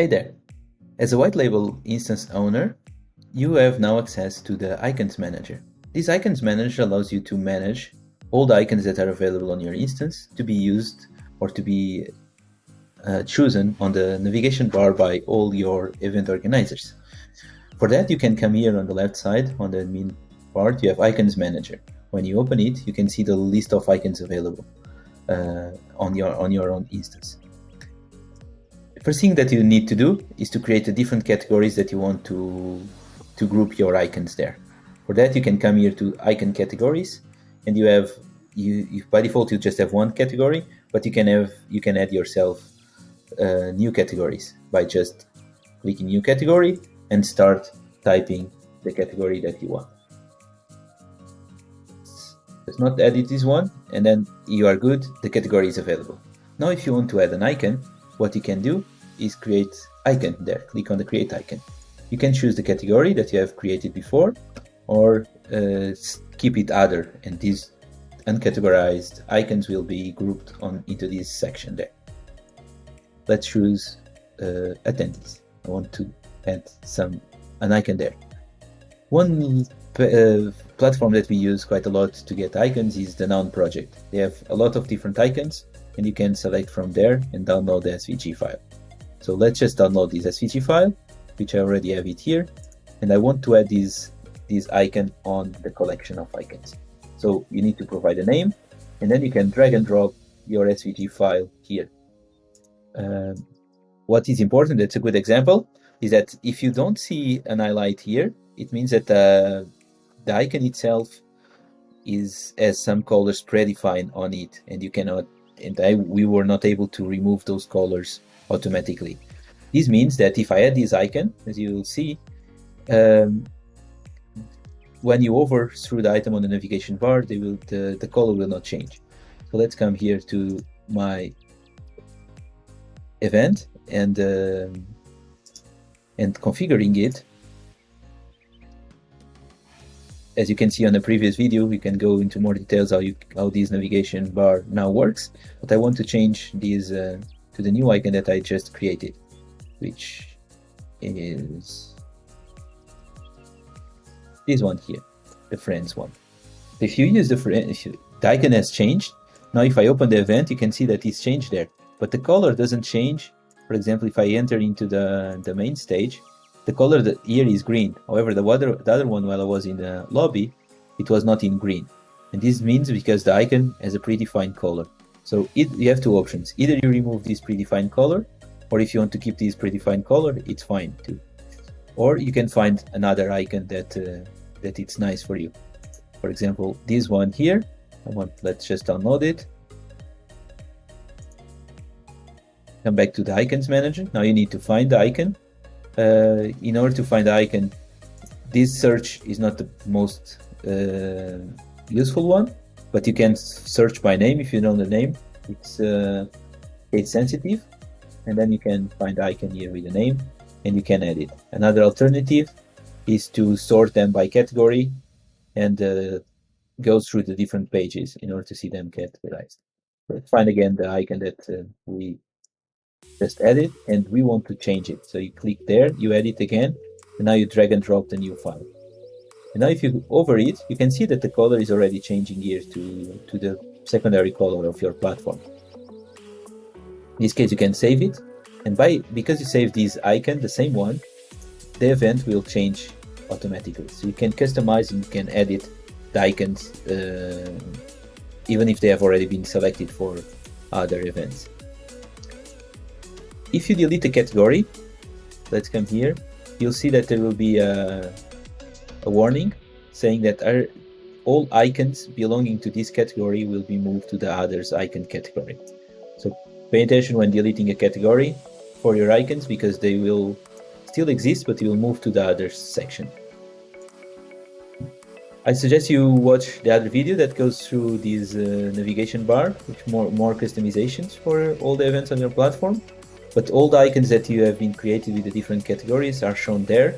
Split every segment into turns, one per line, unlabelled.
Hey there! As a white label instance owner, you have now access to the Icons Manager. This Icons Manager allows you to manage all the icons that are available on your instance to be used or to be chosen on the navigation bar by all your event organizers. For that, you can come here on the left side, on the admin part, you have Icons Manager. When you open it, you can see the list of icons available on your own instance. The first thing that you need to do is to create the different categories that you want to group your icons there. For that, you can come here to icon categories, and you have by default you just have one category, but you can add yourself new categories by just clicking new category and start typing the category that you want. Let's not edit this one, and then you are good. The category is available. Now, if you want to add an icon, what you can do is create icon there. Click on the create icon. You can choose the category that you have created before, or keep it other, and these uncategorized icons will be grouped into this section there. Let's choose attendees. I want to add an icon there. One platform that we use quite a lot to get icons is the Noun project. They have a lot of different icons, and you can select from there and download the SVG file. So let's just download this SVG file, which I already have it here, and I want to add this icon on the collection of icons. So you need to provide a name, and then you can drag and drop your SVG file here. What is important, that's a good example, is that if you don't see an highlight here, it means that the icon itself has some colors predefined on it, and you cannot, we were not able to remove those colors automatically. This means that if I add this icon, as you will see, when you hover through the item on the navigation bar, the color will not change. So let's come here to my event and configuring it. As you can see on the previous video, we can go into more details how this navigation bar now works. But I want to change this to the new icon that I just created, which is this one here, the friends one. If you use the icon has changed. Now if I open the event, you can see that it's changed there, but the color doesn't change. For example, if I enter into the main stage, the color here is green. However, the other one, while I was in the lobby, it was not in green. And this means because the icon has a predefined color. So you have two options. Either you remove this predefined color, or if you want to keep this predefined color, it's fine too. Or you can find another icon that it's nice for you. For example, this one here. Let's just download it. Come back to the Icons Manager. Now you need to find the icon. In order to find the icon, this search is not the most useful one, but you can search by name if you know the name. It's case sensitive, and then you can find the icon here with the name, and you can add it. Another alternative is to sort them by category and go through the different pages in order to see them categorized. Let's find again the icon that we just added, and we want to change it. So you click there, you edit again, and now you drag and drop the new file. And now if you hover it, you can see that the color is already changing here to the secondary color of your platform. In this case, you can save it, and because you save this icon, the same one, the event will change automatically. So you can customize and you can edit the icons even if they have already been selected for other events. If you delete a category, let's come here, you'll see that there will be a warning saying that all icons belonging to this category will be moved to the others icon category. So pay attention when deleting a category for your icons, because they will still exist, but you will move to the others section. I suggest you watch the other video that goes through this navigation bar with more customizations for all the events on your platform. But all the icons that you have been created with the different categories are shown there.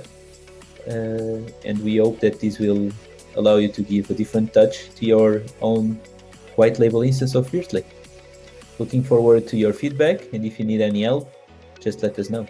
And we hope that this will allow you to give a different touch to your own white label instance of Veertly. Looking forward to your feedback, and if you need any help, just let us know.